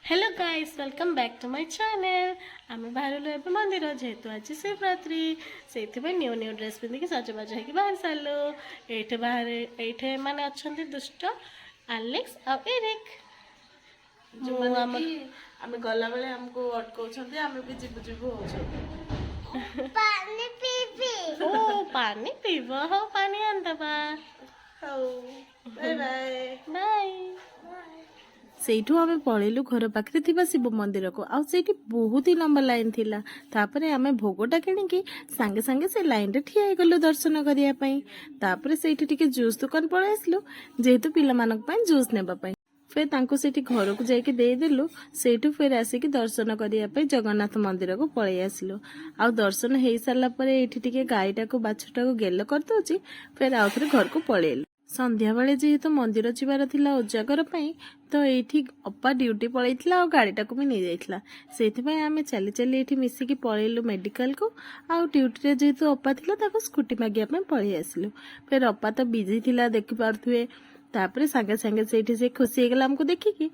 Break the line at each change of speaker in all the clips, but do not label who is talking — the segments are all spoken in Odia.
Hello guys welcome back to my channel. आम बाहर ए मंदिर जेहेतु आज शिवरात्रि से न्यू न्यू ड्रेस पिंधिक सजबाज हो बाहर सारू। ये बाहर ये मैंने अच्छा दुष्ट आलेक्स और एरिक
जो आम गला बेले हमको अटकाउछन्ते आमे भी जीवु जीवु होछु
पानी पीबी ओ पानी पीब हो पानी आंदबा
हो बाय बाय
बाय।
ସେଇଠୁ ଆମେ ପଳେଇଲୁ ଘର ପାଖରେ ଥିବା ଶିବ ମନ୍ଦିରକୁ। ଆଉ ସେଇଠି ବହୁତ ହି ଲମ୍ବା ଲାଇନ ଥିଲା। ତାପରେ ଆମେ ଭୋଗଟା କିଣିକି ସାଙ୍ଗେ ସାଙ୍ଗେ ସେ ଲାଇନରେ ଠିଆ ହେଇଗଲୁ ଦର୍ଶନ କରିବା ପାଇଁ। ତାପରେ ସେଇଠି ଟିକେ ଜୁସ୍ ଦୋକାନ ପଳେଇ ଆସିଲୁ ଯେହେତୁ ପିଲାମାନଙ୍କ ପାଇଁ ଜୁସ୍ ନେବା ପାଇଁ। ଫେର ତାଙ୍କୁ ସେଇଠି ଘରକୁ ଯାଇକି ଦେଇଦେଲୁ। ସେଇଠୁ ଫେର ଆସିକି ଦର୍ଶନ କରିବା ପାଇଁ ଜଗନ୍ନାଥ ମନ୍ଦିରକୁ ପଳେଇ ଆସିଲୁ। ଆଉ ଦର୍ଶନ ହେଇସାରିଲା ପରେ ଏଇଠି ଟିକେ ଗାଈଟାକୁ ବାଛୁଟାକୁ ଗେଲ କରିଦଉଛି। ଫେର ଆଉ ଥରେ ଘରକୁ ପଳେଇଲୁ। ସନ୍ଧ୍ୟାବେଳେ ଯେହେତୁ ମନ୍ଦିର ଯିବାର ଥିଲା ଉଜାଗର ପାଇଁ, ତ ଏଇଠି ଅପା ଡ୍ୟୁଟି ପଳେଇଥିଲା ଆଉ ଗାଡ଼ିଟାକୁ ବି ନେଇଯାଇଥିଲା। ସେଇଥିପାଇଁ ଆମେ ଚାଲି ଚାଲି ଏଇଠି ମିଶିକି ପଳେଇଲୁ ମେଡିକାଲକୁ। ଆଉ ଡ୍ୟୁଟିରେ ଯେହେତୁ ଅପା ଥିଲା ତାକୁ ସ୍କୁଟି ମାଗିବା ପାଇଁ ପଳେଇ ଆସିଲୁ। ଫେର ଅପା ତ ବିଜି ଥିଲା ଦେଖିପାରୁଥିବେ। ତାପରେ ସାଙ୍ଗେ ସାଙ୍ଗେ ସେଇଠି ସେ ଖୁସି ହେଇଗଲା ଆମକୁ ଦେଖିକି।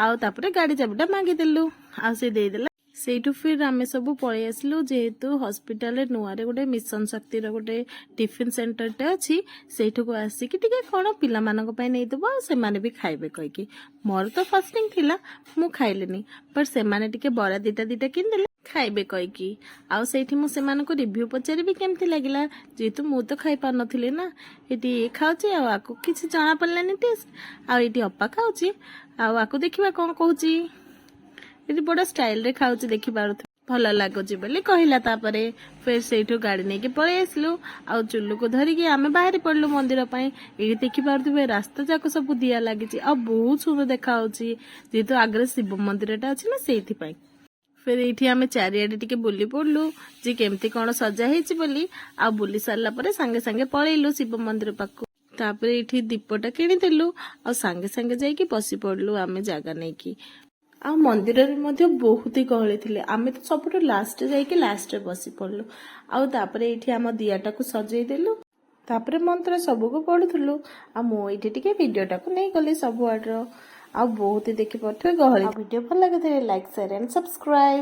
ଆଉ ତାପରେ ଗାଡ଼ି ଚାବିଟା ମାଗିଦେଲୁ ଆଉ ସେ ଦେଇଦେଲା। ସେଇଠୁ ଫିର୍ ଆମେ ସବୁ ପଳେଇ ଆସିଲୁ ଯେହେତୁ ହସ୍ପିଟାଲରେ ନୂଆରେ ଗୋଟେ ମିଶନ ଶକ୍ତିର ଗୋଟେ ଟିଫିନ୍ ସେଣ୍ଟରଟେ ଅଛି। ସେଇଠୁକୁ ଆସିକି ଟିକେ କ'ଣ ପିଲାମାନଙ୍କ ପାଇଁ ନେଇଦେବ ଆଉ ସେମାନେ ବି ଖାଇବେ କହିକି। ମୋର ତ ଫାଷ୍ଟିଂ ଥିଲା ମୁଁ ଖାଇଲିନି, ବଟ୍ ସେମାନେ ଟିକେ ବରା ଦିଟା କିଣିଦେଲେ ଖାଇବେ କହିକି। ଆଉ ସେଇଠି ମୁଁ ସେମାନଙ୍କୁ ରିଭ୍ୟୁ ପଚାରିବି କେମିତି ଲାଗିଲା, ଯେହେତୁ ମୁଁ ତ ଖାଇପାରୁନଥିଲି ନା। ଏଠି ଇଏ ଖାଉଛି ଆଉ ଆକୁ କିଛି ଜଣା ପଡ଼ିଲାନି ଟେଷ୍ଟ। ଆଉ ଏଇଠି ଅପା ଖାଉଛି ଆଉ ଆକୁ ଦେଖିବା କ'ଣ କହୁଛି। ଏଠି ବଡ଼ ଷ୍ଟାଇଲରେ ଖାଉଛି ଦେଖିପାରୁଥିବେ। ଭଲ ଲାଗୁଛି ବୋଲି କହିଲା। ତାପରେ ଫେର ସେଇଠୁ ଗାଡ଼ି ନେଇକି ପଳେଇ ଆସିଲୁ। ଆଉ ଚୁଲୁକୁ ଧରିକି ଆମେ ବାହାରି ପଡ଼ିଲୁ ମନ୍ଦିର ପାଇଁ। ଏଇଠି ଦେଖିପାରୁଥିବେ ରାସ୍ତା ଯାକ ସବୁ ଦିଆ ଲାଗିଛି ଆଉ ବହୁତ ସୁନ୍ଦର ଦେଖାଯାଉଛି ଯେହେତୁ ଆଗରେ ଶିବ ମନ୍ଦିରଟା ଅଛି ନା ସେଇଥିପାଇଁ। ଫେର ଏଇଠି ଆମେ ଚାରିଆଡ଼େ ଟିକେ ବୁଲି ପଡ଼ିଲୁ ଯେ କେମିତି କ'ଣ ସଜା ହେଇଛି ବୋଲି। ଆଉ ବୁଲି ସାରିଲା ପରେ ସାଙ୍ଗେ ସାଙ୍ଗେ ପଳେଇଲୁ ଶିବ ମନ୍ଦିର ପାଖକୁ। ତାପରେ ଏଇଠି ଦୀପଟା କିଣିଦେଲୁ ଆଉ ସାଙ୍ଗେ ସାଙ୍ଗେ ଯାଇକି ବସି ପଡ଼ିଲୁ ଆମେ ଜାଗା ନେଇକି। ଆଉ ମନ୍ଦିରରେ ମଧ୍ୟ ବହୁତ ହି ଗହଳି ଥିଲେ। ଆମେ ତ ସବୁଠୁ ଲାଷ୍ଟରେ ଯାଇକି ଲାଷ୍ଟରେ ବସି ପଡ଼ିଲୁ। ଆଉ ତାପରେ ଏଇଠି ଆମ ଦିଆଟାକୁ ସଜେଇ ଦେଲୁ। ତାପରେ ମନ୍ତ୍ର ସବୁକୁ ପଢୁଥିଲୁ। ଆଉ ମୁଁ ଏଇଠି ଟିକେ ଭିଡ଼ିଓଟାକୁ ନେଇଗଲି ସବୁଆଡ଼ର। ଆଉ ବହୁତ ହି ଦେଖିପାରୁଥିବେ ଗହଳି। ଭିଡ଼ିଓ ଭଲ ଲାଗୁଥିଲେ ଲାଇକ୍ ସେୟାର ଆଣ୍ଡ ସବସ୍କ୍ରାଇବ।